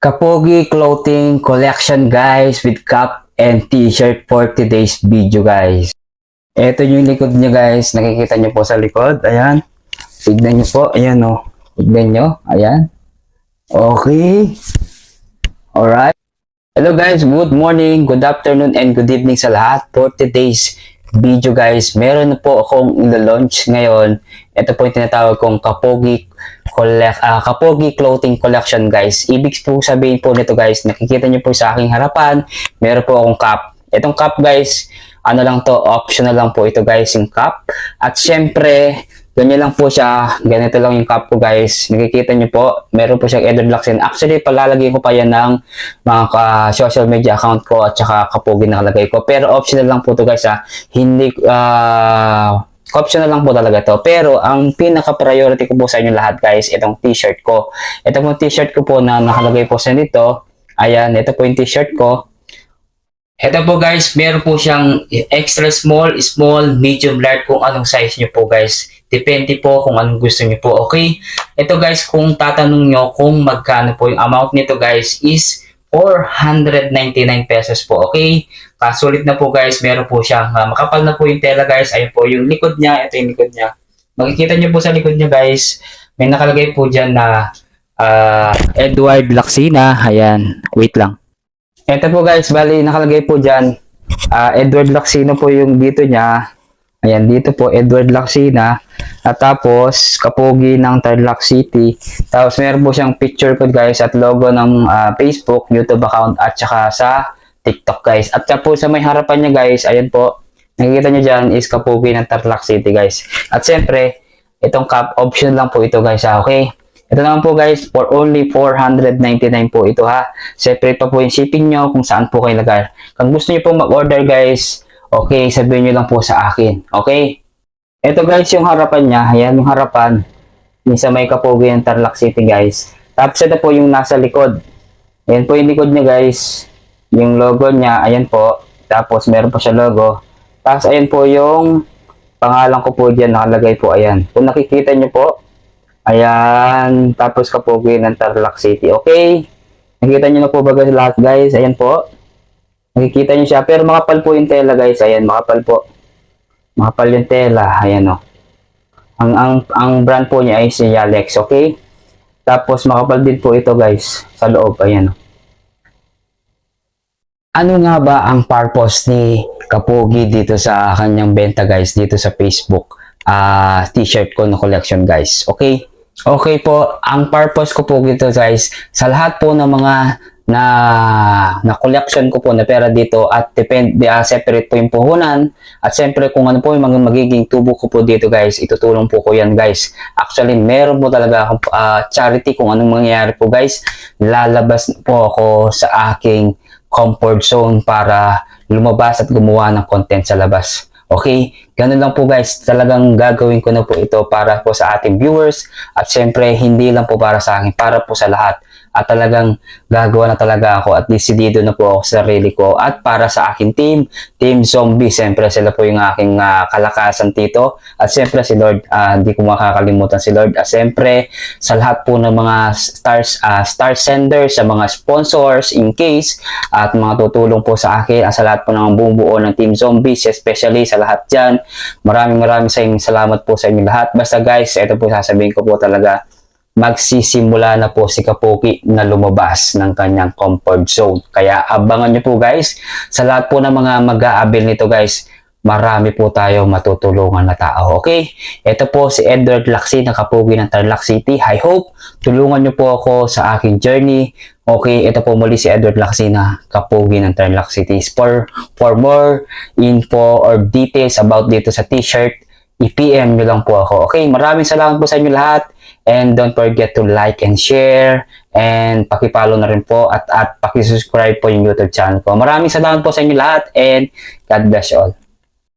Kapogi Clothing Collection guys with cap and t-shirt for today's video guys. Ito yung likod niya guys. Nakikita niyo po sa likod. Ayan. Tignan niyo po. Ayan o. Tignan niyo. Ayan. Okay. Alright. Hello guys. Good morning, good afternoon, and good evening sa lahat. For today's video guys, meron po akong ilo-launch ngayon. Ito po yung tinatawag kong Kapogi Clothing Collection guys. Ibig po sabihin po nito guys, nakikita nyo po sa aking harapan, meron po akong cap. Itong cap guys, ano lang to, optional lang po ito guys, yung cap. At syempre, ganyan lang po siya, ganito lang yung cap ko guys. Nakikita nyo po, meron po siyang Edward Locsin. Actually, palalagay ko pa yan ng mga social media account ko at saka Kapogi nakalagay ko. Pero optional lang po to guys ha. Hindi, optional lang po talaga to. Pero ang pinaka-priority ko po sa inyo lahat guys, itong t-shirt ko. Ito po t-shirt ko po na nakalagay po sa dito. Ayan, ito po yung t-shirt ko. Ito po guys, meron po siyang extra small, small, medium, large, kung anong size nyo po guys. Depende po kung anong gusto nyo po, okay? Ito guys, kung tatanong nyo kung magkano po yung amount nito guys is 499 pesos po, okay? Sulit na po guys, meron po siyang makapal na po yung tela guys. Ayun po yung likod niya, ito yung likod niya. Makikita nyo po sa likod niya guys, may nakalagay po dyan na Edward Locsin. Ayan, wait lang. Ito po guys, bali nakalagay po dyan, Edward Locsin po yung dito niya. Ayan, dito po Edward Locsin. At tapos Kapogi ng Tarlac City. Tapos meron po siyang picture ko guys at logo ng Facebook, YouTube account at saka sa TikTok guys. At saka po sa may harapan niya guys, ayan po, nakikita niyo dyan is Kapogi ng Tarlac City guys. At siyempre, itong cap option lang po ito guys okay? Ito naman po guys, for only 499 po ito ha. Separate pa po yung shipping nyo kung saan po kayo lagay. Kung gusto niyo po mag-order guys, okay, sabihin nyo lang po sa akin. Okay? Ito guys yung harapan niya. Ayan yung harapan. Yung sa may Kapogi ng Tarlac City guys. Tapos ito po yung nasa likod. Ayan po yung likod niya guys. Yung logo niya, ayan po. Tapos meron po siya logo. Tapos ayan po yung pangalan ko po dyan nakalagay po. Ayan. Kung nakikita nyo po, ayan, tapos Kapogi ng Tarlac City. Okay? Nakita nyo na po ba lahat guys? Ayan po. Nakikita nyo siya. Pero makapal po yung tela guys. Ayan, makapal po. Makapal yung tela. Ayan o. Ang brand po niya ay si Yalex. Okay? Tapos makapal din po ito guys. Sa loob. Ayan o. Ano nga ba ang purpose ni Kapogi dito sa kanyang benta guys? Dito sa Facebook t-shirt ko na collection guys. Okay? Okay po, ang purpose ko po dito guys, sa lahat po ng mga na collection ko po na pera dito at separate po yung puhunan at siyempre kung ano po yung magiging tubo ko po dito guys, itutulong po ko yan guys. Actually, meron po talaga akong charity kung anong mangyayari po guys. Lalabas po ako sa aking comfort zone para lumabas at gumawa ng content sa labas. Okay, ganun lang po guys, talagang gagawin ko na po ito para po sa ating viewers at syempre hindi lang po para sa akin, para po sa lahat. At talagang gagawa na talaga ako at decidido na po ako sa sarili ko at para sa aking Team Zombie. Syempre sila po yung aking kalakasan dito at syempre si Lord, hindi ko makakalimutan si Lord. At syempre sa lahat po ng mga star senders, sa mga sponsors in case at mga tutulong po sa akin, sa lahat po ng bumubuo ng Team Zombie, especially sa lahat dyan. Maraming salamat po sa inyo lahat. Basta guys, ito po sasabihin ko po talaga, magsisimula na po si Kapogi na lumabas ng kanyang comfort zone. Kaya abangan nyo po guys, sa lahat po ng mga mag-aabil nito guys, marami po tayo matutulungan na tao. Okay? Ito po si Edward Locsin na Kapogi ng Tarlac City. I hope tulungan nyo po ako sa aking journey. Okay, ito po muli si Edward Locsin na Kapogi ng Tarlac City. For more info or details about dito sa t-shirt, i-PM nyo lang po ako. Okay, maraming salamat po sa inyo lahat. And don't forget to like and share. And pakipollow na rin po at pakisubscribe po yung YouTube channel ko. Maraming salamat po sa inyo lahat. And God bless you all.